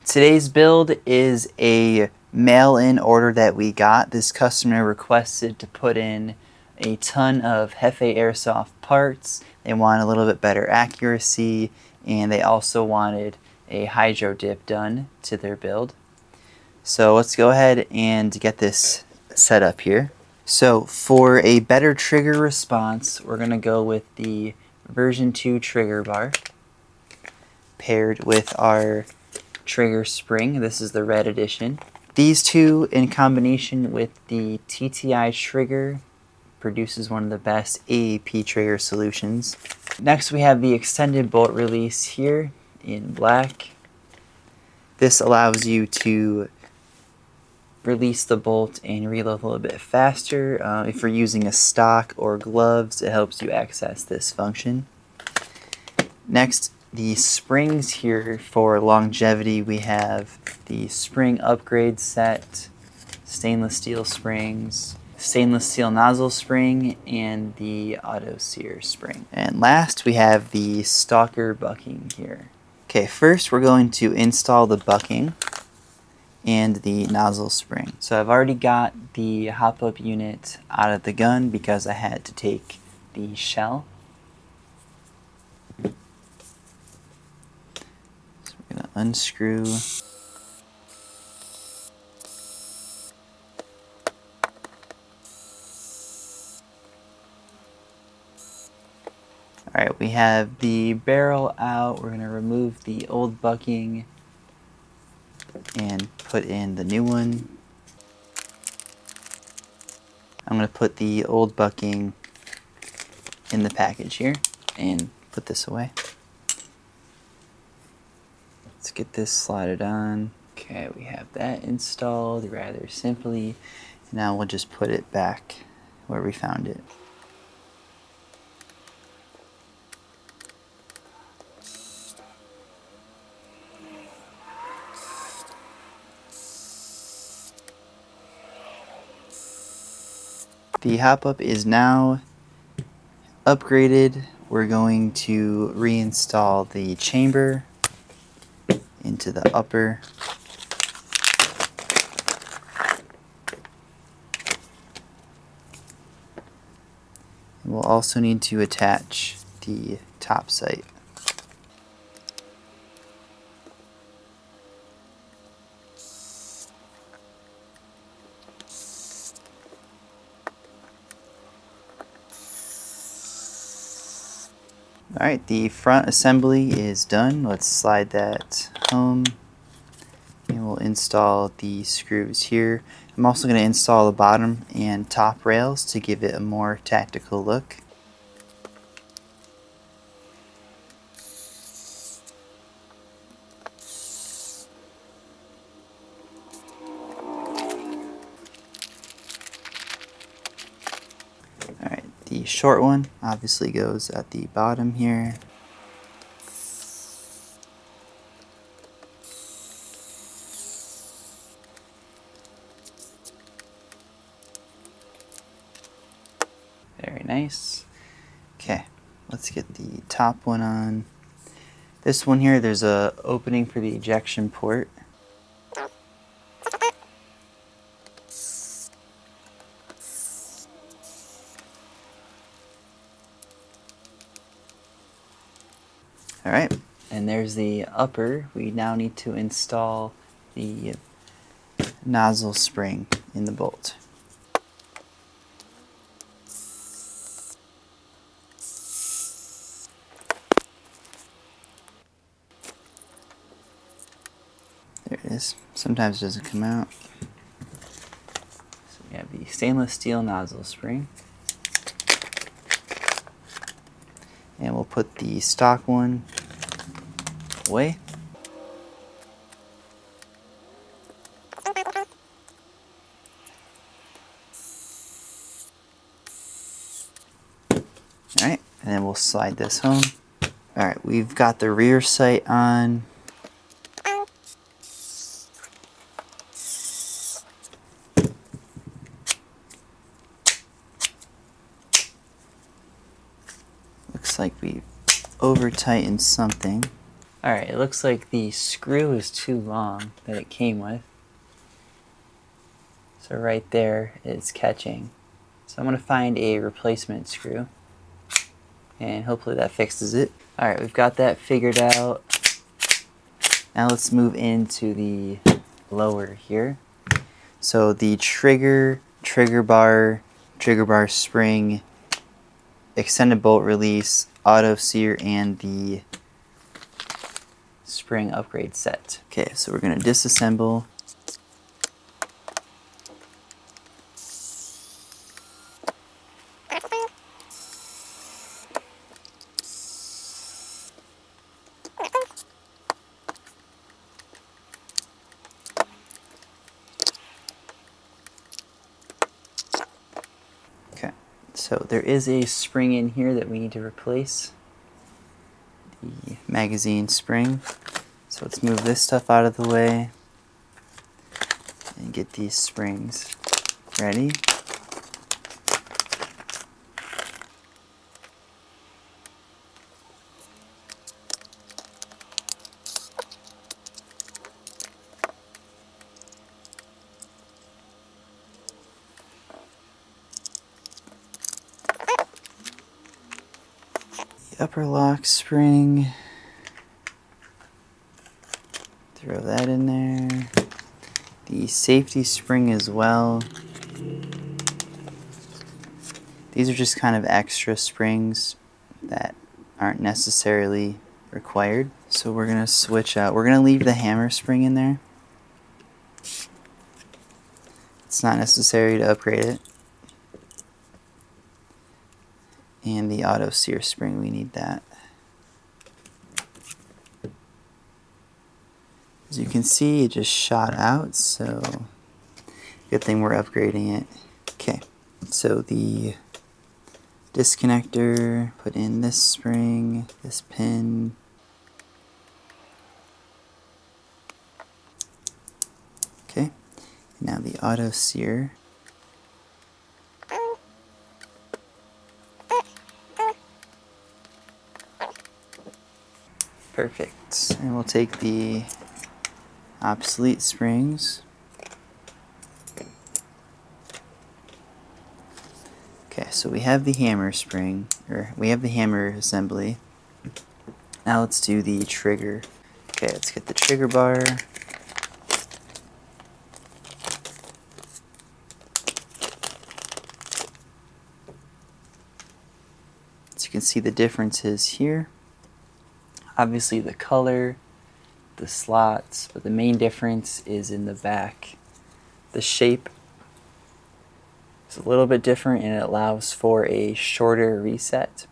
Today's build is a mail-in order that we got. This customer requested to put in a ton of Jefe Airsoft parts. They want a little bit better accuracy, and they also wanted a hydro dip done to their build. So let's go ahead and get this set up here. So for a better trigger response, we're going to go with the version 2 trigger bar paired with our trigger spring. This is the red edition. These two in combination with the TTI Trigger produces one of the best AAP trigger solutions. Next we have the extended bolt release here in black. This allows you to release the bolt and reload a little bit faster. If you're using a stock or gloves, it helps you access this function. Next, the springs here for longevity. We have the spring upgrade set, stainless steel springs, stainless steel nozzle spring, and the auto sear spring. And last we have the Stalker bucking here. Okay, first we're going to install the bucking and the nozzle spring. So I've already got the hop-up unit out of the gun because I had to take the shell. So we're going to unscrew. Alright, we have the barrel out. We're going to remove the old bucking and put in the new one. I'm going to put the old bucking in the package here and put this away. Let's get this slotted on. Okay, we have that installed rather simply. Now we'll just put it back where we found it. The hop-up is now upgraded. We're going to reinstall the chamber into the upper. And we'll also need to attach the top sight. Alright, the front assembly is done. Let's slide that home and we'll install the screws here. I'm also going to install the bottom and top rails to give it a more tactical look. Alright, the short one obviously goes at the bottom here. Very nice. Okay, let's get the top one on. This one here, there's a opening for the ejection port. Alright, and there's the upper. We now need to install the nozzle spring in the bolt. There it is. Sometimes it doesn't come out. So we have the stainless steel nozzle spring. And we'll put the stock one away. Alright, and then we'll slide this home. Alright, we've got the rear sight on. Looks like we've over tightened something. Alright, it looks like the screw is too long that it came with. So right there it's catching. So I'm going to find a replacement screw and hopefully that fixes it. Alright, we've got that figured out. Now let's move into the lower here. So the trigger bar spring, extended bolt release, auto sear, and the spring upgrade set. Okay, so we're going to disassemble. Okay, so there is a spring in here that we need to replace. The magazine spring. So let's move this stuff out of the way and get these springs ready. The upper lock spring. Throw that in there. The safety spring as well. These are just kind of extra springs that aren't necessarily required. So we're going to switch out. We're going to leave the hammer spring in there. It's not necessary to upgrade it. And the auto sear spring, we need that. As you can see, it just shot out, so good thing we're upgrading it. Okay, so the disconnector, put in this spring, this pin. Okay, now the auto sear. Perfect. And we'll take the obsolete springs. Okay, so we have the hammer spring, or we have the hammer assembly. Now let's do the trigger. Okay, let's get the trigger bar. As you can see, the differences here. Obviously the color, the slots, but the main difference is in the back. The shape is a little bit different and it allows for a shorter reset.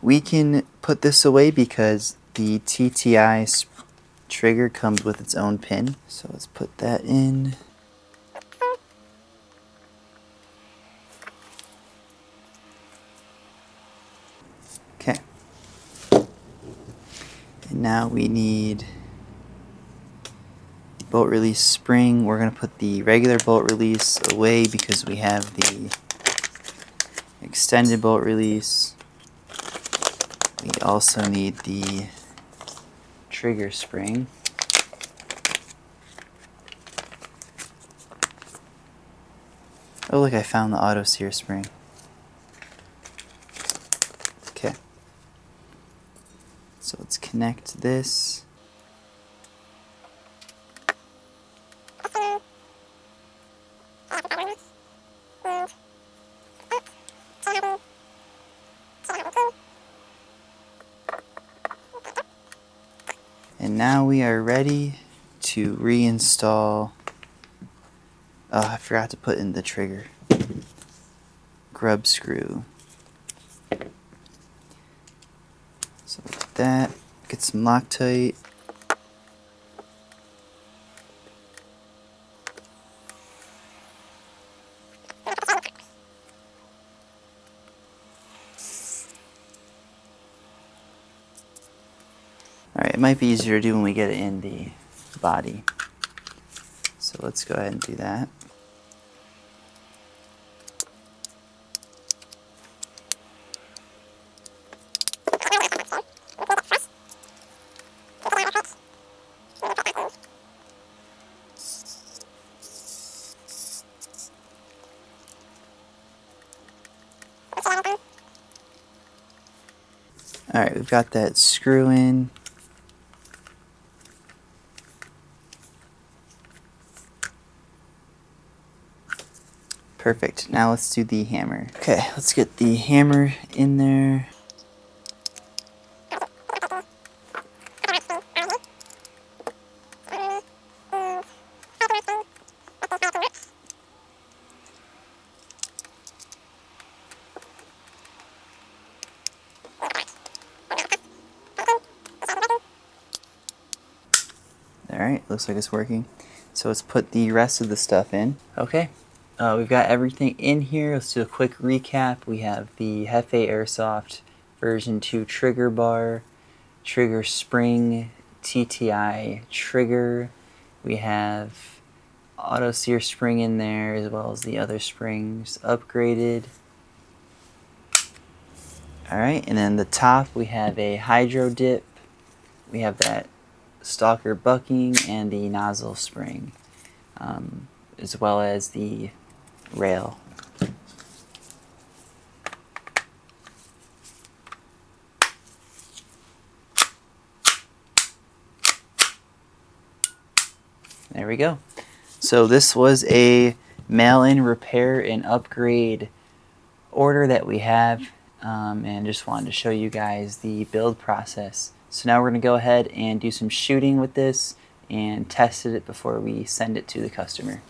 We can put this away because the TTI trigger comes with its own pin. So let's put that in. Okay. And now we need bolt release spring. We're going to put the regular bolt release away because we have the extended bolt release. We also need the trigger spring. Oh look, I found the auto sear spring. Okay. So let's connect this. And now we are ready to reinstall. Oh, I forgot to put in the trigger. Grub screw. So with that, get some Loctite. Alright, it might be easier to do when we get it in the body. So let's go ahead and do that. Alright, we've got that screw in. Perfect. Now let's do the hammer. Okay, let's get the hammer in there. Alright, looks like it's working. So let's put the rest of the stuff in. Okay, we've got everything in here. Let's do a quick recap. We have the Jefe Airsoft version 2 trigger bar, trigger spring, TTI Trigger. We have auto sear spring in there as well as the other springs upgraded. Alright, and then the top we have a hydro dip. We have that Stalker Bucking and the nozzle spring, as well as the rail. There we go. So this was a mail-in repair and upgrade order that we have, and just wanted to show you guys the build process. So now we're going to go ahead and do some shooting with this and test it before we send it to the customer.